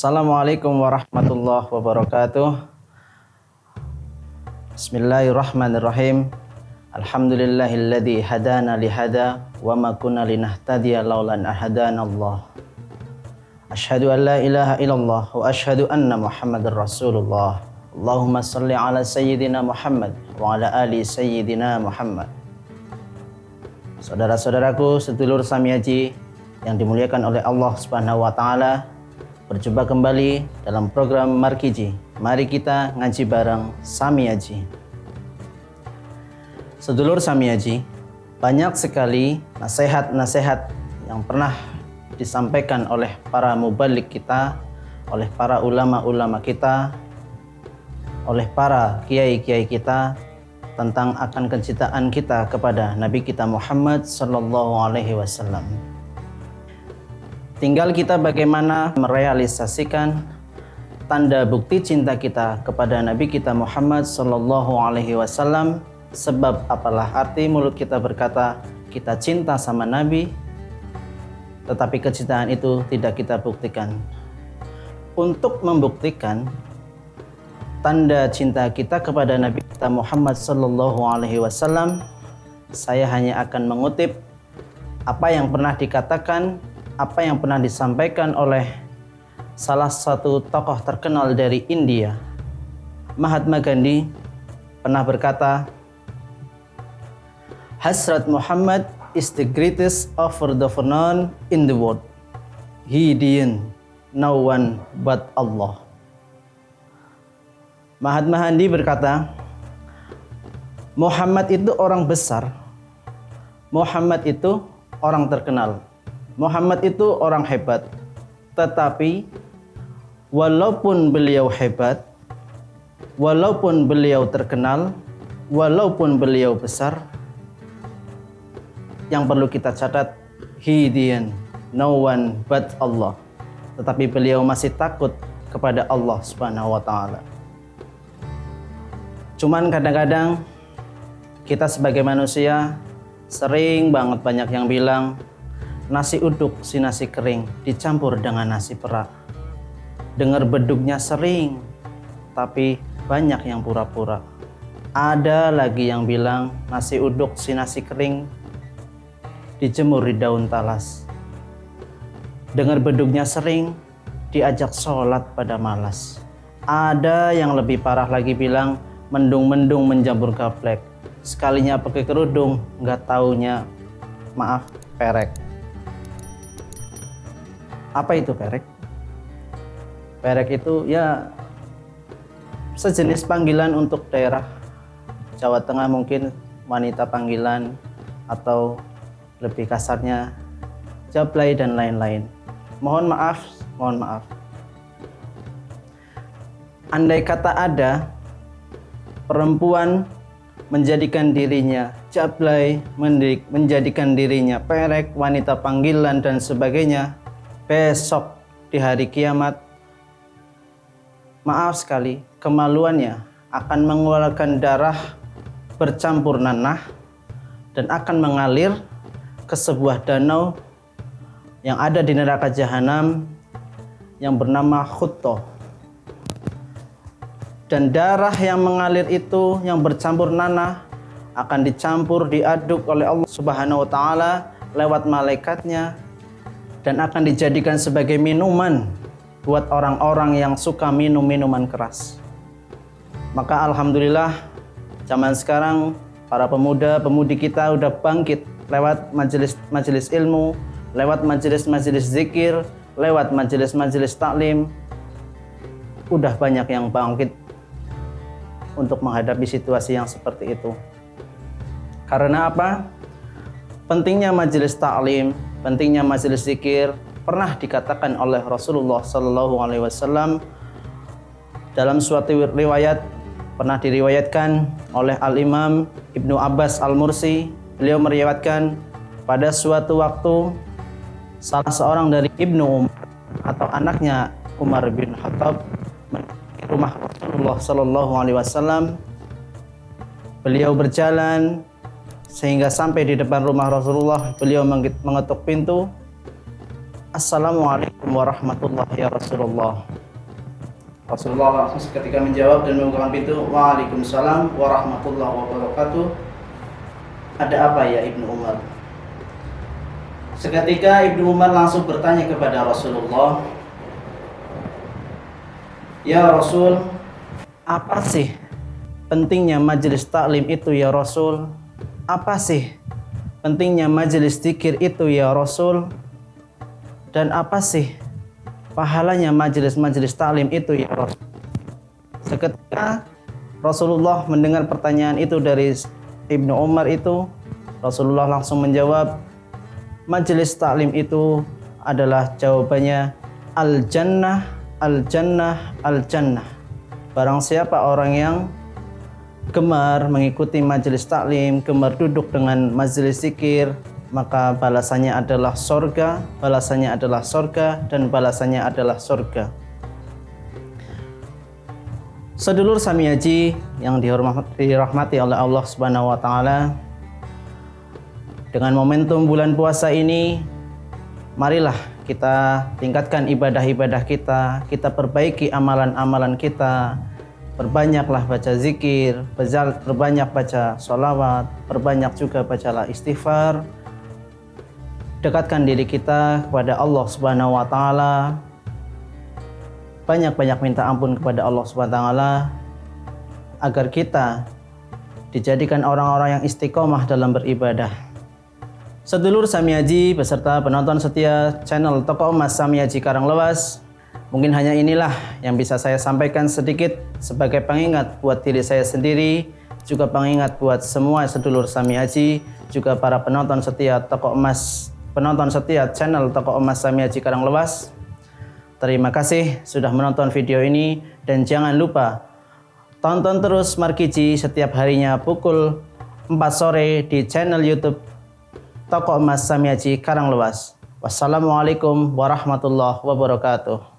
Assalamualaikum warahmatullahi wabarakatuh. Bismillahirrahmanirrahim. Alhamdulillahilladzi hadana lihada wa ma kunna linahtadiya laula an hadanallah. Asyhadu an la ilaha illallah wa asyhadu anna Muhammadar Rasulullah. Allahumma shalli ala sayyidina Muhammad wa ala ali sayyidina Muhammad. Saudara-saudaraku sedulur Samiaji yang dimuliakan oleh Allah Subhanahu wa taala, berjumpa kembali dalam program Markiji. Mari kita ngaji bareng Samiaji. Sedulur Samiaji, banyak sekali nasihat-nasihat yang pernah disampaikan oleh para mubalik kita, oleh para ulama-ulama kita, oleh para kiai-kiai kita tentang akan kecintaan kita kepada Nabi kita Muhammad sallallahu alaihi wasallam. Tinggal kita bagaimana merealisasikan tanda bukti cinta kita kepada Nabi kita Muhammad sallallahu alaihi wasallam. Sebab apalah arti mulut kita berkata kita cinta sama Nabi, tetapi kecintaan itu tidak kita buktikan. Untuk membuktikan tanda cinta kita kepada Nabi kita Muhammad sallallahu alaihi wasallam, saya hanya akan mengutip apa yang pernah dikatakan, apa yang pernah disampaikan oleh salah satu tokoh terkenal dari India. Mahatma Gandhi pernah berkata, Hazrat Muhammad is the greatest over the phenomenon in the world. He didn't no one but Allah. Mahatma Gandhi berkata, Muhammad itu orang besar, Muhammad itu orang terkenal, Muhammad itu orang hebat. Tetapi walaupun beliau hebat, walaupun beliau terkenal, walaupun beliau besar, yang perlu kita catat, he didn't no one but Allah. Tetapi beliau masih takut kepada Allah Subhanahu wa taala. Cuman kadang-kadang kita sebagai manusia sering banget banyak yang bilang nasi uduk si nasi kering dicampur dengan nasi perak. Dengar bedugnya sering, tapi banyak yang pura-pura. Ada lagi yang bilang nasi uduk si nasi kering dijemur di daun talas. Dengar bedugnya sering, diajak sholat pada malas. Ada yang lebih parah lagi bilang mendung-mendung menjamur gaplek. Sekalinya pakai kerudung, nggak taunya maaf perek. Apa itu perek? Perek itu ya sejenis panggilan untuk daerah Jawa Tengah, mungkin wanita panggilan, atau lebih kasarnya jablay dan lain-lain. Mohon maaf. Andai kata ada perempuan menjadikan dirinya jablay, menjadikan dirinya perek, wanita panggilan dan sebagainya, besok di hari kiamat, maaf sekali, kemaluannya akan mengeluarkan darah bercampur nanah dan akan mengalir ke sebuah danau yang ada di neraka jahanam yang bernama Khutto. Dan darah yang mengalir itu yang bercampur nanah akan dicampur, diaduk oleh Allah Subhanahu wa taala lewat malaikatnya dan akan dijadikan sebagai minuman buat orang-orang yang suka minum minuman keras. Maka alhamdulillah zaman sekarang para pemuda-pemudi kita udah bangkit lewat majelis ilmu, lewat majelis zikir, lewat majelis taklim. Udah banyak yang bangkit untuk menghadapi situasi yang seperti itu. Karena apa? Pentingnya majelis taklim, pentingnya majelis zikir pernah dikatakan oleh Rasulullah sallallahu alaihi wasallam dalam suatu riwayat, pernah diriwayatkan oleh Al-Imam Ibnu Abbas Al-Mursi. Beliau meriwayatkan pada suatu waktu salah seorang dari Ibnu Umar atau anaknya Umar bin Khattab menuju rumah Rasulullah sallallahu alaihi wasallam. Beliau berjalan sehingga sampai di depan rumah Rasulullah. Beliau mengetuk pintu. Assalamualaikum warahmatullahi ya Rasulullah. Rasulullah langsung seketika menjawab dan membukakan pintu. Waalaikumsalam warahmatullahi wabarakatuh. Ada apa ya Ibnu Umar? Seketika Ibnu Umar langsung bertanya kepada Rasulullah, ya Rasul, apa sih pentingnya majelis taklim itu ya Rasul? Apa sih pentingnya majelis zikir itu ya Rasul? Dan apa sih pahalanya majelis-majelis taklim itu ya Rasul? Seketika Rasulullah mendengar pertanyaan itu dari Ibnu Umar itu, Rasulullah langsung menjawab, majelis taklim itu adalah jawabannya al-jannah, al-jannah, al-jannah. Barang siapa orang yang gemar mengikuti majelis taklim, gemar duduk dengan majelis zikir, maka balasannya adalah sorga, balasannya adalah sorga, dan balasannya adalah sorga. Sedulur Samiaji yang dirahmati oleh Allah Subhanahu wa Ta'ala, dengan momentum bulan puasa ini, marilah kita tingkatkan ibadah-ibadah kita, kita perbaiki amalan-amalan kita, perbanyaklah baca zikir, perbanyak baca sholawat, perbanyak juga bacalah istighfar. Dekatkan diri kita kepada Allah Subhanahu wa Ta'ala. Banyak-banyak minta ampun kepada Allah Subhanahu wa Ta'ala agar kita dijadikan orang-orang yang istiqomah dalam beribadah. Sedulur Samiaji beserta penonton setia channel Toko Emas Samiaji Karanglewas, mungkin hanya inilah yang bisa saya sampaikan sedikit sebagai pengingat buat diri saya sendiri, juga pengingat buat semua sedulur Samiaji, juga para penonton setia Toko Emas, penonton setia channel Toko Emas Samiaji Karanglewas. Terima kasih sudah menonton video ini, dan jangan lupa tonton terus Markiji setiap harinya pukul 4 sore di channel YouTube Toko Emas Samiaji Karanglewas. Wassalamualaikum warahmatullahi wabarakatuh.